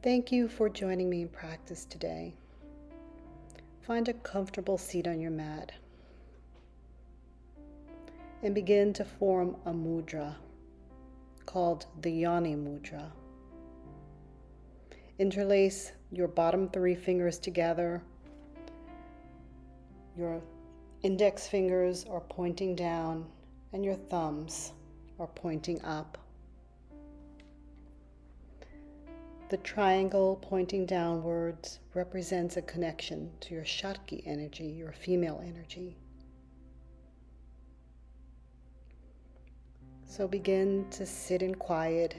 Thank you for joining me in practice today. Find a comfortable seat on your mat and begin to form a mudra called the Yoni Mudra. Interlace your bottom 3 fingers together. Your index fingers are pointing down and your thumbs are pointing up. The triangle pointing downwards represents a connection to your Shakti energy, your female energy. So begin to sit in quiet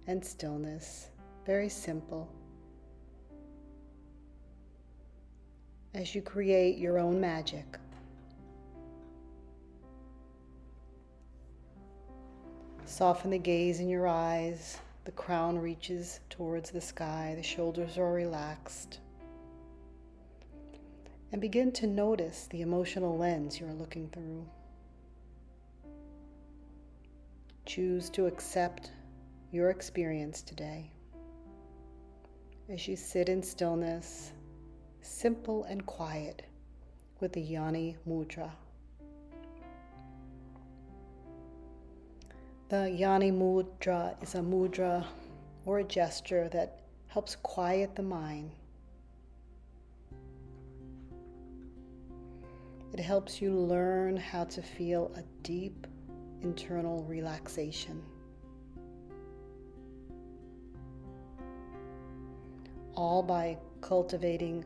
and stillness, very simple, as you create your own magic. Soften the gaze in your eyes. The crown reaches towards the sky, the shoulders are relaxed. And begin to notice the emotional lens you are looking through. Choose to accept your experience today as you sit in stillness, simple and quiet, with the Yoni Mudra. The Yoni Mudra is a mudra or a gesture that helps quiet the mind. It helps you learn how to feel a deep internal relaxation. All by cultivating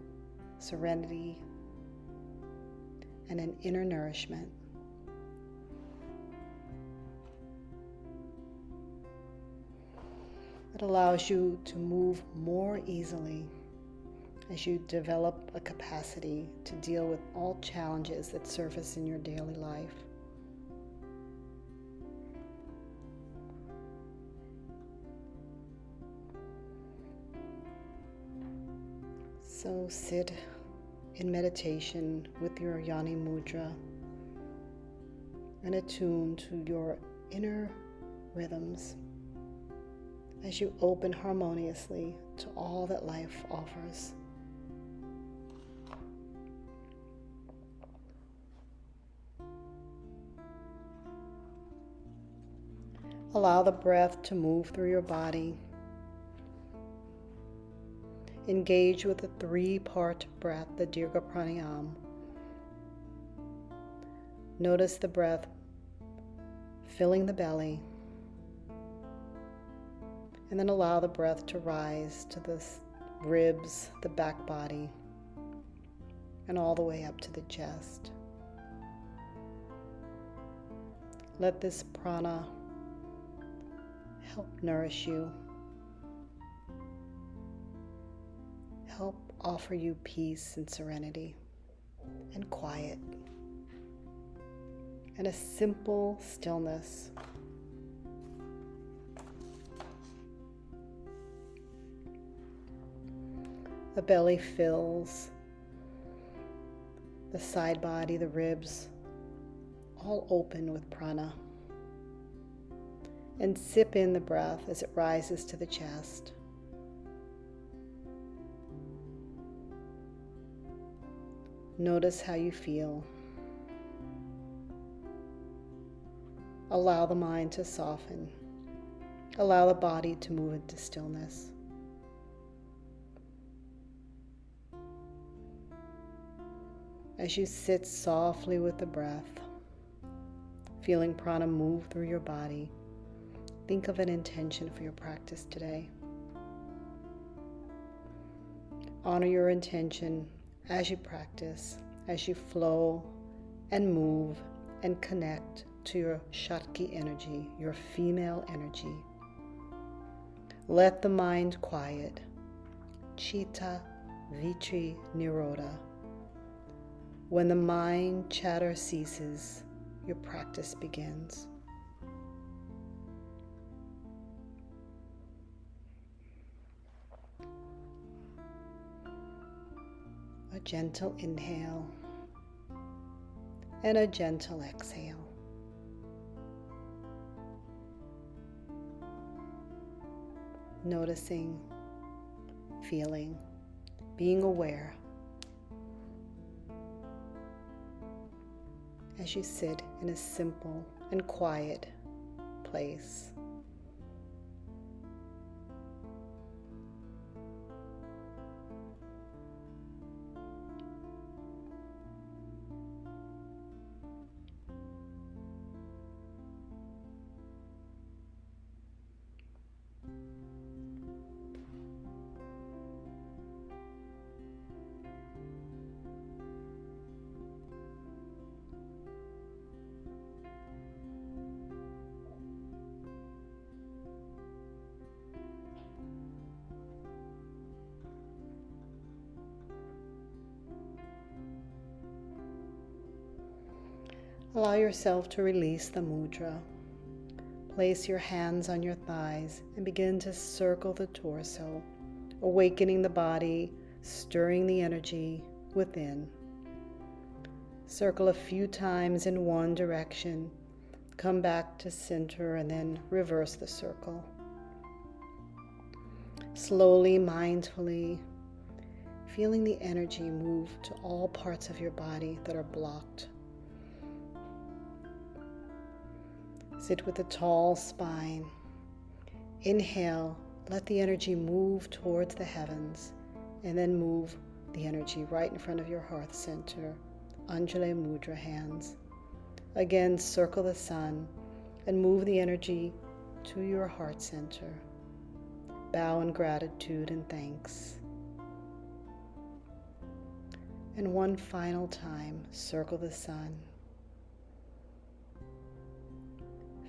serenity and an inner nourishment. It allows you to move more easily as you develop a capacity to deal with all challenges that surface in your daily life. So sit in meditation with your Yoni Mudra and attune to your inner rhythms as you open harmoniously to all that life offers. Allow the breath to move through your body. Engage with the 3-part breath, the Dirga Pranayama. Notice the breath filling the belly, and then allow the breath to rise to the ribs, the back body, and all the way up to the chest. Let this prana help nourish you, help offer you peace and serenity and quiet and a simple stillness. The belly fills, the side body, the ribs, all open with prana. And sip in the breath as it rises to the chest. Notice how you feel. Allow the mind to soften. Allow the body to move into stillness. As you sit softly with the breath, feeling prana move through your body, think of an intention for your practice today. Honor your intention as you practice, as you flow and move and connect to your Shakti energy, your female energy. Let the mind quiet. Chitta Vichri Nirodha. When the mind chatter ceases, your practice begins. A gentle inhale and a gentle exhale. Noticing feeling, being aware as you sit in a simple and quiet place. Allow yourself to release the mudra. Place your hands on your thighs and begin to circle the torso, awakening the body, stirring the energy within. Circle a few times in one direction, come back to center, and then reverse the circle. Slowly, mindfully, feeling the energy move to all parts of your body that are blocked. Sit with a tall spine. Inhale, let the energy move towards the heavens, and then move the energy right in front of your heart center. Anjali Mudra hands. Again, circle the sun and move the energy to your heart center. Bow in gratitude and thanks. And one final time, circle the sun.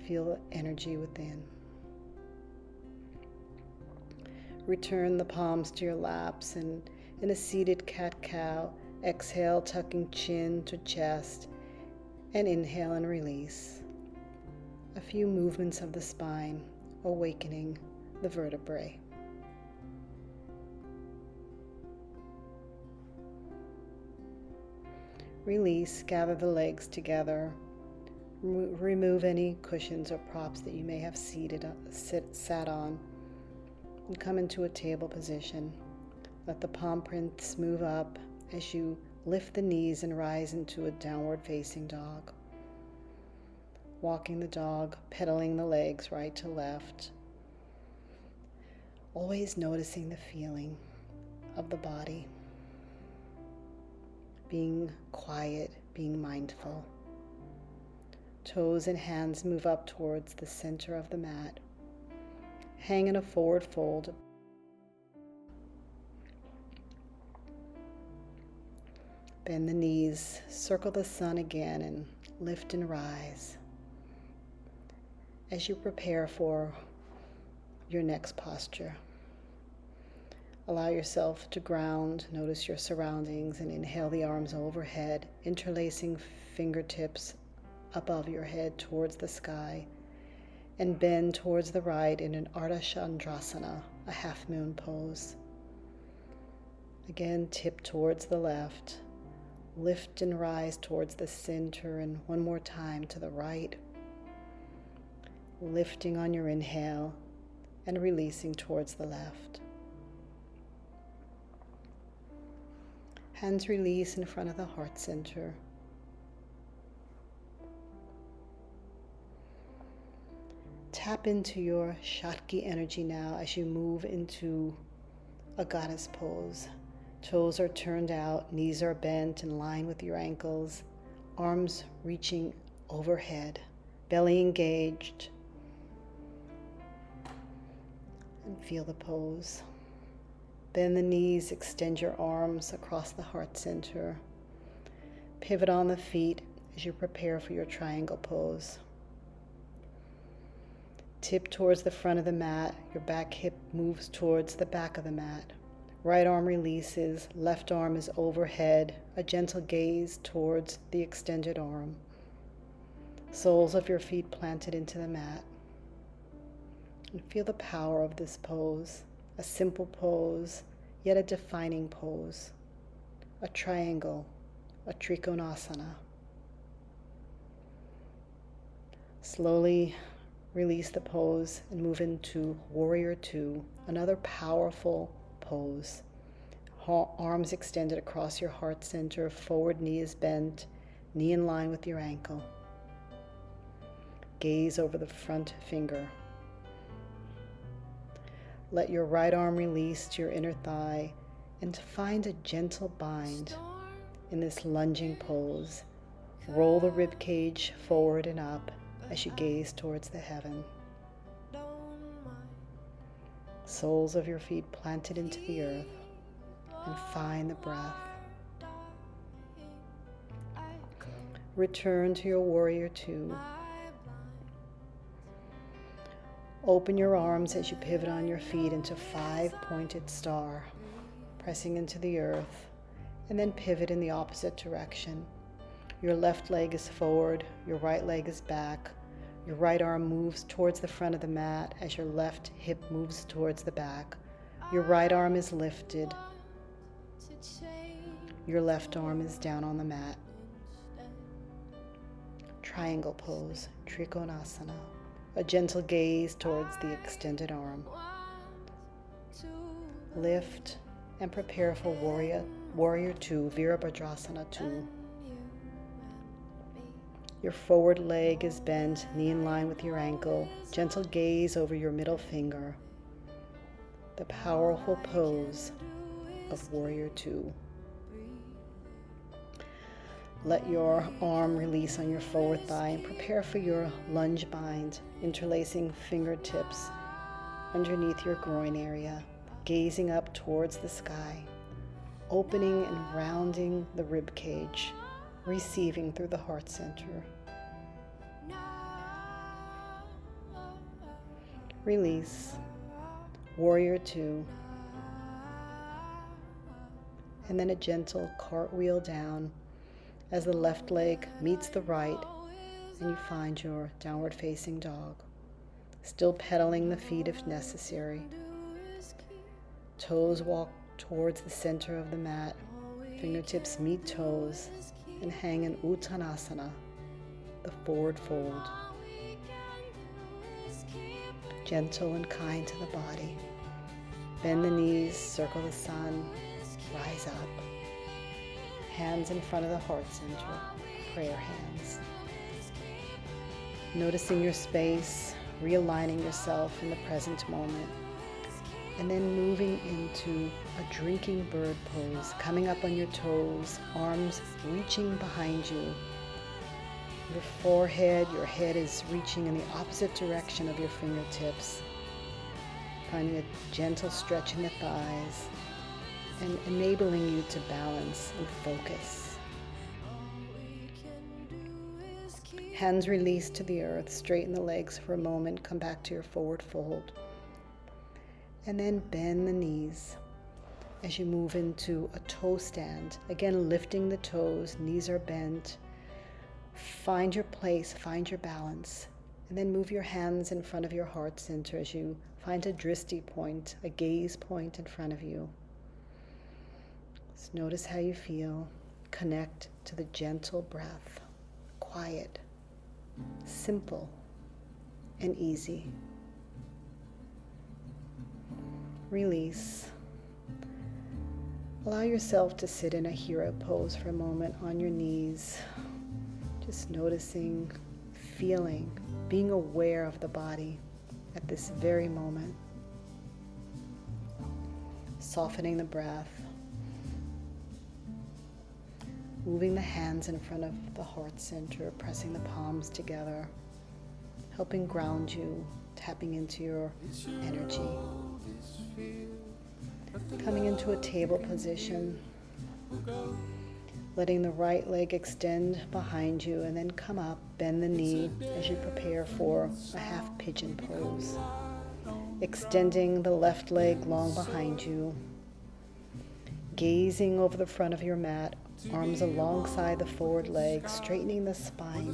Feel the energy within. Return the palms to your laps, and in a seated cat-cow, exhale, tucking chin to chest, and inhale and release. A few movements of the spine, awakening the vertebrae. Release, gather the legs together. Remove any cushions or props that you may have sat on, and come into a table position. Let the palm prints move up as you lift the knees and rise into a downward facing dog. Walking the dog, pedaling the legs right to left. Always noticing the feeling of the body. Being quiet, being mindful. Toes and hands move up towards the center of the mat. Hang in a forward fold. Bend the knees, circle the sun again, and lift and rise. As you prepare for your next posture, allow yourself to ground, notice your surroundings, and inhale the arms overhead, interlacing fingertips above your head towards the sky, and bend towards the right in an Ardha Chandrasana, a half moon pose. Again, tip towards the left, lift and rise towards the center, and one more time to the right, lifting on your inhale and releasing towards the left. Hands release in front of the heart center. Tap into your Shakti energy now as you move into a goddess pose. Toes are turned out, knees are bent in line with your ankles, arms reaching overhead, belly engaged. And feel the pose. Bend the knees, extend your arms across the heart center. Pivot on the feet as you prepare for your triangle pose. Tip towards the front of the mat. Your back hip moves towards the back of the mat. Right arm releases, left arm is overhead, a gentle gaze towards the extended arm. Soles of your feet planted into the mat. And feel the power of this pose, a simple pose, yet a defining pose, a triangle, a trikonasana. Slowly release the pose and move into Warrior Two, another powerful pose. Arms extended across your heart center, forward knee is bent, knee in line with your ankle. Gaze over the front finger. Let your right arm release to your inner thigh and find a gentle bind in this lunging pose. Roll the rib cage forward and up as you gaze towards the heaven. Soles of your feet planted into the earth, and find the breath. Return to your warrior two. Open your arms as you pivot on your feet into 5-pointed star, pressing into the earth, and then pivot in the opposite direction. Your left leg is forward, your right leg is back. Your right arm moves towards the front of the mat as your left hip moves towards the back. Your right arm is lifted. Your left arm is down on the mat. Triangle pose, Trikonasana. A gentle gaze towards the extended arm. Lift and prepare for Warrior 2, Virabhadrasana 2. Your forward leg is bent, knee in line with your ankle. Gentle gaze over your middle finger. The powerful pose of Warrior 2. Let your arm release on your forward thigh and prepare for your lunge bind, interlacing fingertips underneath your groin area, gazing up towards the sky, opening and rounding the rib cage, receiving through the heart center. Release. Warrior 2. And then a gentle cartwheel down as the left leg meets the right and you find your downward facing dog. Still pedaling the feet if necessary. Toes walk towards the center of the mat. Fingertips meet toes and hang in Uttanasana, the forward fold. Gentle and kind to the body. Bend the knees, circle the sun, rise up. Hands in front of the heart center, prayer hands. Noticing your space, realigning yourself in the present moment, and then moving into a drinking bird pose, coming up on your toes, arms reaching behind you. Your forehead, your head is reaching in the opposite direction of your fingertips, finding a gentle stretch in the thighs, and enabling you to balance and focus. Hands released to the earth, straighten the legs for a moment, come back to your forward fold. And then bend the knees as you move into a toe stand. Again, lifting the toes, knees are bent. Find your place, find your balance. And then move your hands in front of your heart center as you find a dristi point, a gaze point in front of you. Just notice how you feel. Connect to the gentle breath. Quiet, simple, and easy. Release. Allow yourself to sit in a hero pose for a moment on your knees. Just noticing, feeling, being aware of the body at this very moment. Softening the breath. Moving the hands in front of the heart center, pressing the palms together, helping ground you, tapping into your energy. Coming into a table position, letting the right leg extend behind you and then come up, bend the knee as you prepare for a half pigeon pose. Extending the left leg long behind you, gazing over the front of your mat, arms alongside the forward leg, straightening the spine.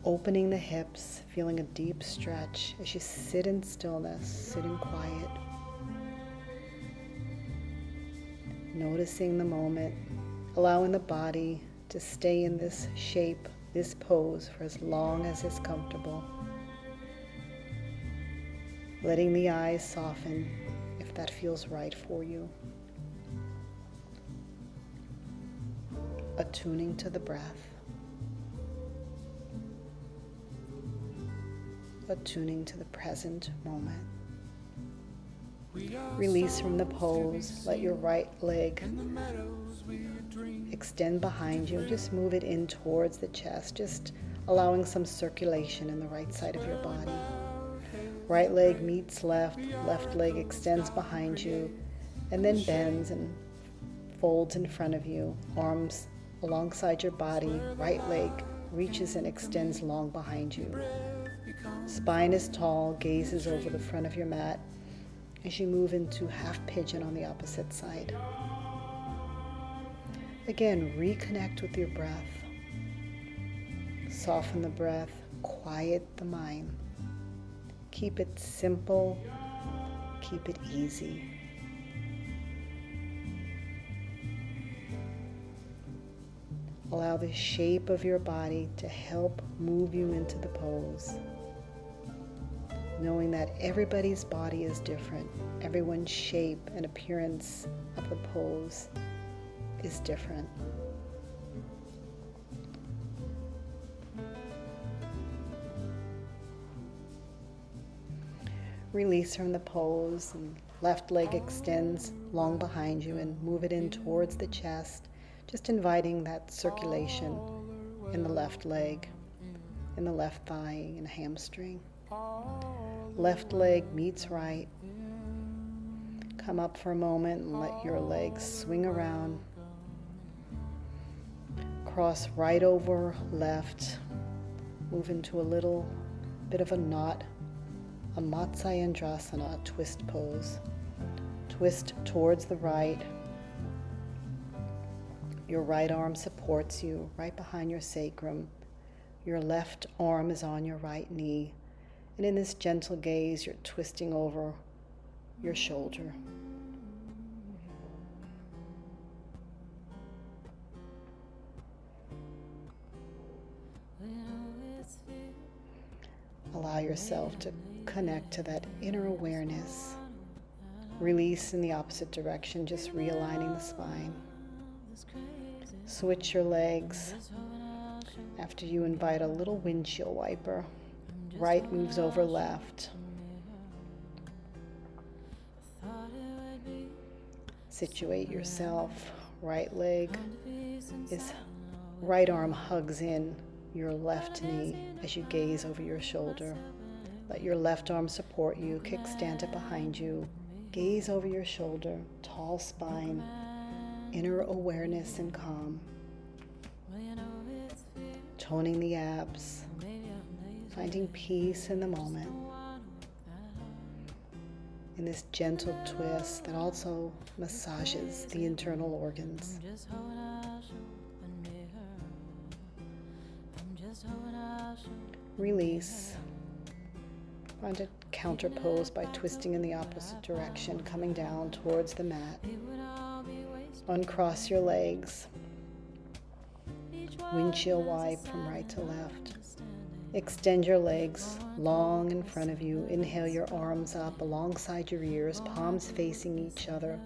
Opening the hips, feeling a deep stretch as you sit in stillness, sit in quiet. Noticing the moment, allowing the body to stay in this shape, this pose for as long as is comfortable. letting the eyes soften if that feels right for you. Attuning to the breath. Attuning to the present moment. Release from the pose. Let your right leg extend behind you. Just move it in towards the chest, just allowing some circulation in the right side of your body. Right leg meets left, left leg extends behind you, and then bends and folds in front of you. Arms alongside your body, right leg reaches and extends long behind you. Spine is tall, gazes over the front of your mat as you move into half pigeon on the opposite side. Again, reconnect with your breath. Soften the breath, quiet the mind. Keep it simple, keep it easy. Allow the shape of your body to help move you into the pose. Knowing that everybody's body is different. Everyone's shape and appearance of the pose is different. Release from the pose, and left leg extends long behind you and move it in towards the chest, just inviting that circulation in the left leg, in the left thigh and hamstring. Left leg meets right. Come up for a moment and let your legs swing around. Cross right over left. Move into a little bit of a knot, a Matsyendrasana, a twist pose. Twist towards the right. Your right arm supports you right behind your sacrum. Your left arm is on your right knee. And in this gentle gaze, you're twisting over your shoulder. Allow yourself to connect to that inner awareness. Release in the opposite direction, just realigning the spine. Switch your legs. After you invite a little windshield wiper. Right moves over left. Situate yourself. Right leg is, right arm hugs in your left knee as you gaze over your shoulder. Let your left arm support you, kickstand it behind you. Gaze over your shoulder, tall spine, inner awareness and calm. Toning the abs, finding peace in the moment. In this gentle twist that also massages the internal organs. Release. Find a counter pose by twisting in the opposite direction, coming down towards the mat. Uncross your legs. Windshield wipe from right to left. Extend your legs long in front of you. Inhale your arms up alongside your ears, palms facing each other,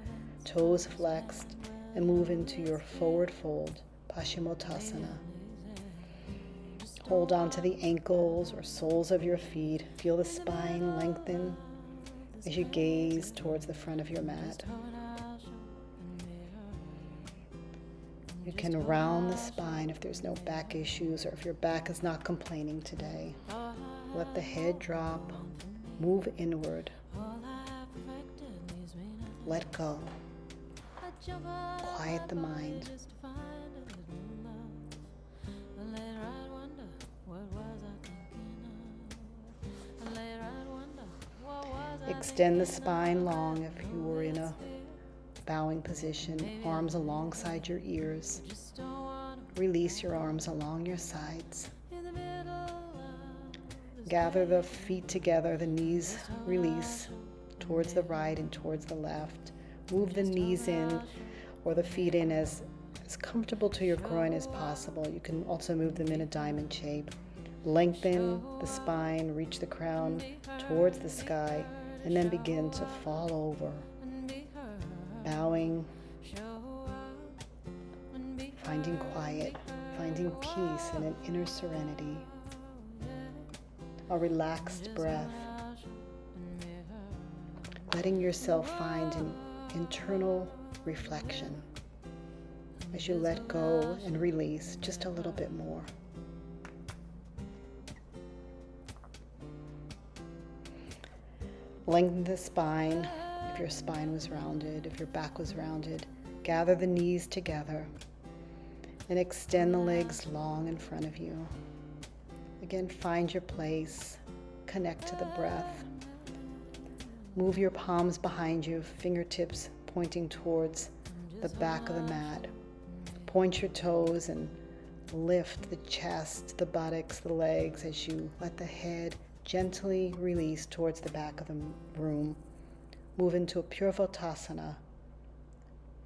toes flexed, and move into your forward fold, Paschimottanasana. Hold on to the ankles or soles of your feet. Feel the spine lengthen as you gaze towards the front of your mat. You can round the spine if there's no back issues or if your back is not complaining today. Let the head drop, move inward. Let go. Quiet the mind. Extend the spine long if you were in a bowing position, arms alongside your ears. Release your arms along your sides. Gather the feet together, the knees release towards the right and towards the left. Move the knees in or the feet in as comfortable to your groin as possible. You can also move them in a diamond shape. Lengthen the spine, reach the crown towards the sky. and then begin to fall over, bowing, finding quiet, finding peace and an inner serenity, a relaxed breath, letting yourself find an internal reflection as you let go and release just a little bit more. Lengthen the spine if your spine was rounded, if your back was rounded. Gather the knees together and extend the legs long in front of you. Again, find your place, connect to the breath. Move your palms behind you, fingertips pointing towards the back of the mat. Point your toes and lift the chest, the buttocks, the legs as you let the head gently release towards the back of the room. Move into a Purvottasana,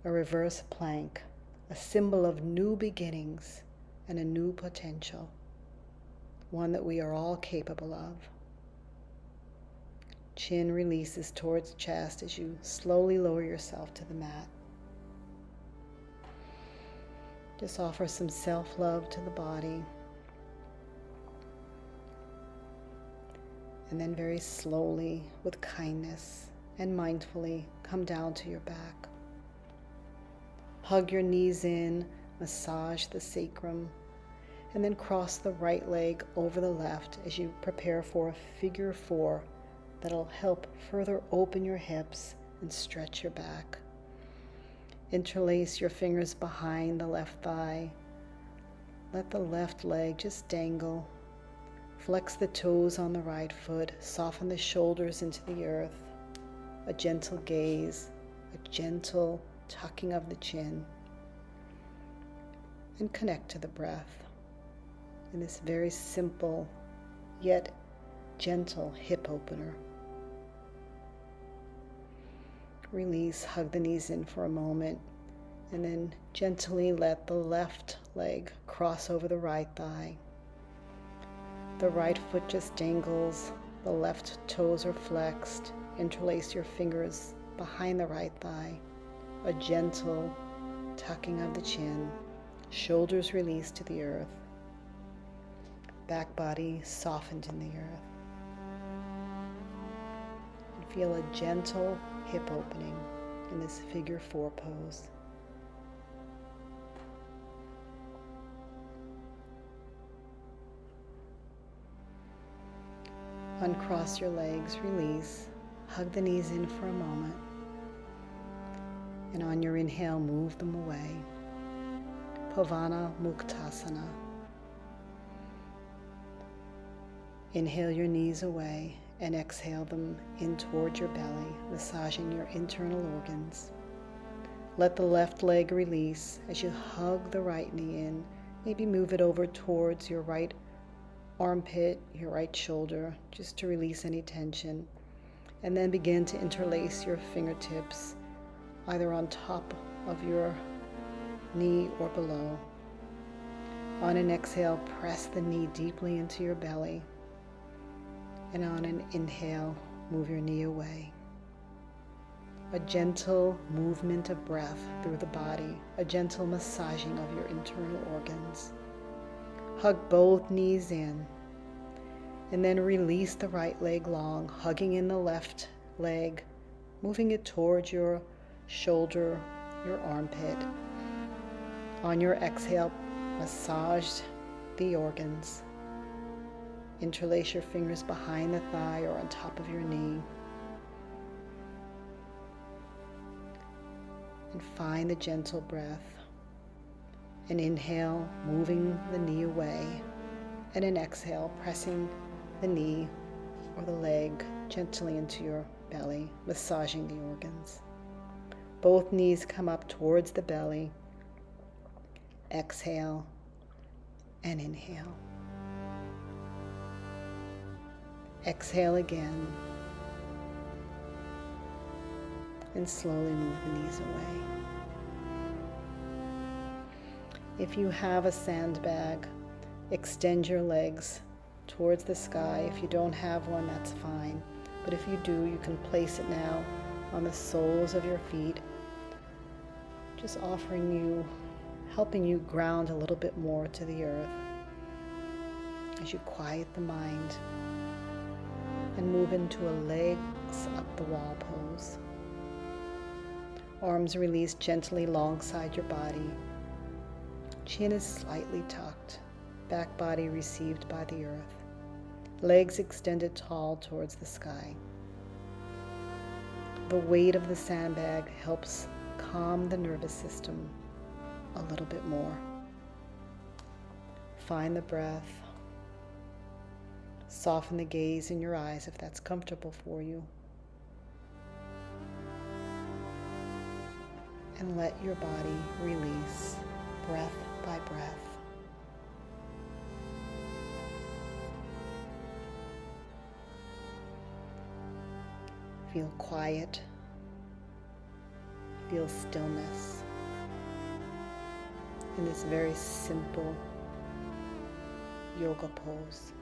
a reverse plank, a symbol of new beginnings and a new potential, one that we are all capable of. Chin releases towards chest as you slowly lower yourself to the mat. Just offer some self-love to the body. And then very slowly, with kindness and mindfully, come down to your back. Hug your knees in, massage the sacrum, and then cross the right leg over the left as you prepare for a figure 4 that'll help further open your hips and stretch your back. Interlace your fingers behind the left thigh. Let the left leg just dangle. Flex the toes on the right foot. Soften the shoulders into the earth. A gentle gaze, a gentle tucking of the chin. And connect to the breath in this very simple yet gentle hip opener. Release, hug the knees in for a moment, and then gently let the left leg cross over the right thigh. The right foot just dangles, the left toes are flexed. Interlace your fingers behind the right thigh. A gentle tucking of the chin, shoulders released to the earth. Back body softened in the earth. And feel a gentle hip opening in this figure 4 pose. Uncross your legs, release, hug the knees in for a moment, and on your inhale, move them away. Pavana Muktasana. Inhale your knees away and exhale them in towards your belly, massaging your internal organs. Let the left leg release as you hug the right knee in. Maybe move it over towards your right armpit, your right shoulder, just to release any tension. And then begin to interlace your fingertips, either on top of your knee or below. On an exhale, press the knee deeply into your belly. And on an inhale, move your knee away. A gentle movement of breath through the body, a gentle massaging of your internal organs. Hug both knees in, and then release the right leg long, hugging in the left leg, moving it towards your shoulder, your armpit. On your exhale, massage the organs. Interlace your fingers behind the thigh or on top of your knee. And find the gentle breath. An inhale, moving the knee away. And an exhale, pressing the knee or the leg gently into your belly, massaging the organs. Both knees come up towards the belly. Exhale and inhale. Exhale again, and slowly move the knees away. If you have a sandbag, extend your legs towards the sky. If you don't have one, that's fine. But if you do, you can place it now on the soles of your feet, just helping you ground a little bit more to the earth as you quiet the mind and move into a legs up the wall pose. Arms released gently alongside your body. Chin is slightly tucked, back body received by the earth. Legs extended tall towards the sky. The weight of the sandbag helps calm the nervous system a little bit more. Find the breath. Soften the gaze in your eyes if that's comfortable for you. And let your body release breath by breath. Feel quiet. Feel stillness in this very simple yoga pose.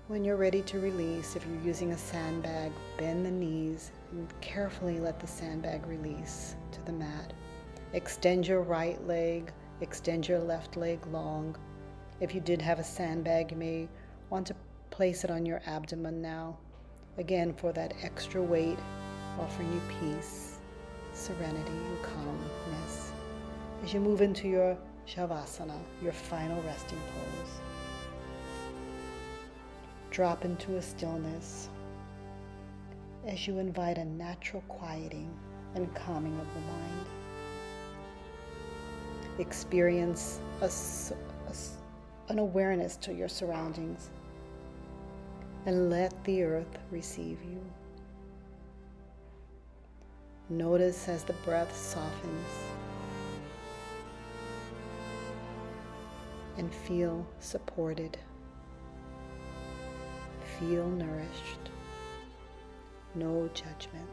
When you're ready to release, if you're using a sandbag, bend the knees and carefully let the sandbag release to the mat. Extend your right leg, extend your left leg long. If you did have a sandbag, you may want to place it on your abdomen now. Again, for that extra weight, offering you peace, serenity, and calmness as you move into your Savasana, your final resting pose. Drop into a stillness as you invite a natural quieting and calming of the mind. Experience an awareness to your surroundings and let the earth receive you. Notice as the breath softens and feel supported. Feel nourished, no judgment.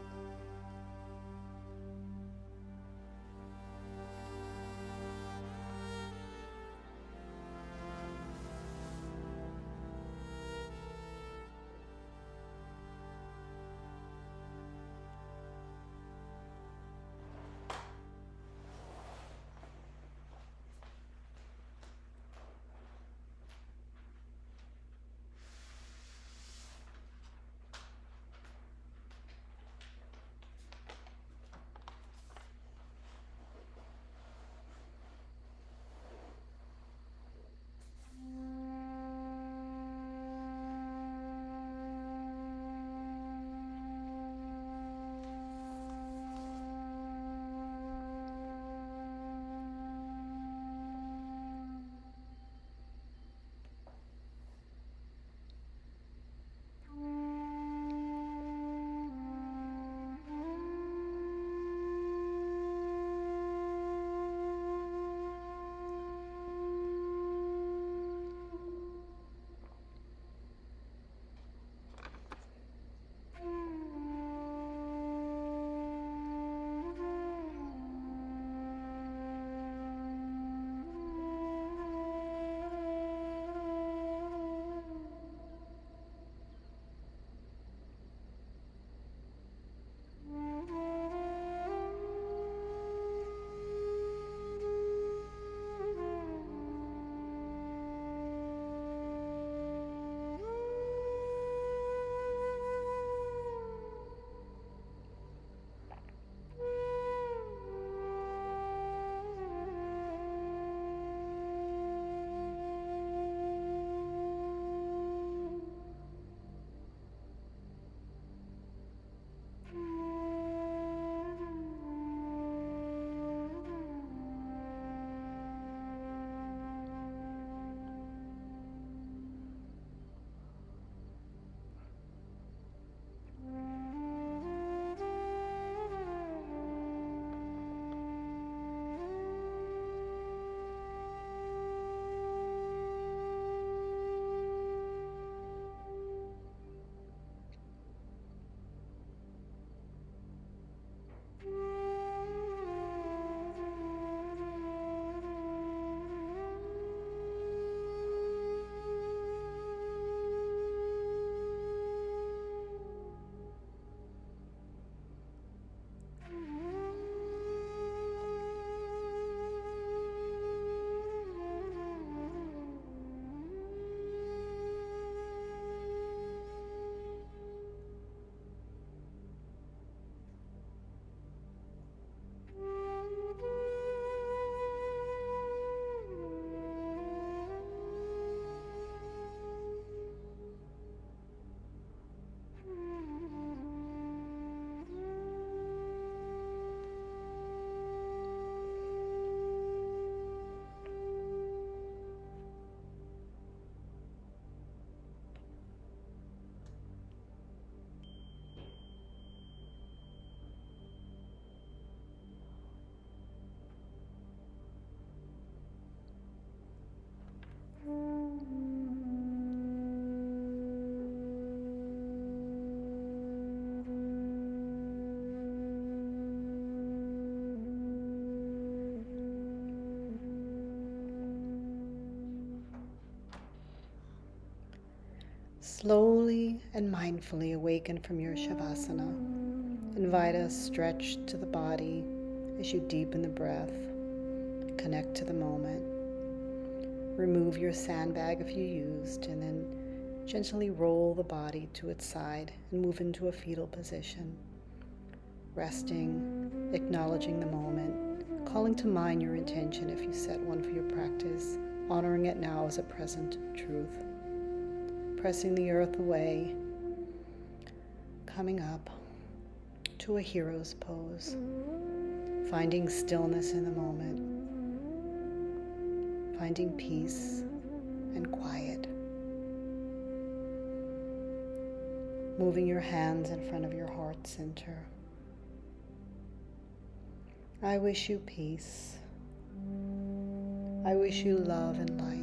Slowly and mindfully awaken from your Shavasana. Invite a stretch to the body as you deepen the breath. Connect to the moment. Remove your sandbag if you used, and then gently roll the body to its side and move into a fetal position. Resting, acknowledging the moment, calling to mind your intention if you set one for your practice, honoring it now as a present truth. Pressing the earth away, coming up to a hero's pose, finding stillness in the moment, finding peace and quiet. Moving your hands in front of your heart center. I wish you peace. I wish you love and light.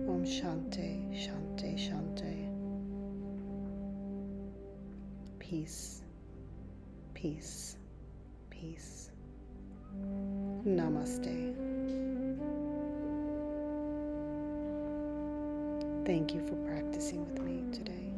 Om Shanti, Shanti, Shanti. Peace, peace, peace. Namaste. Thank you for practicing with me today.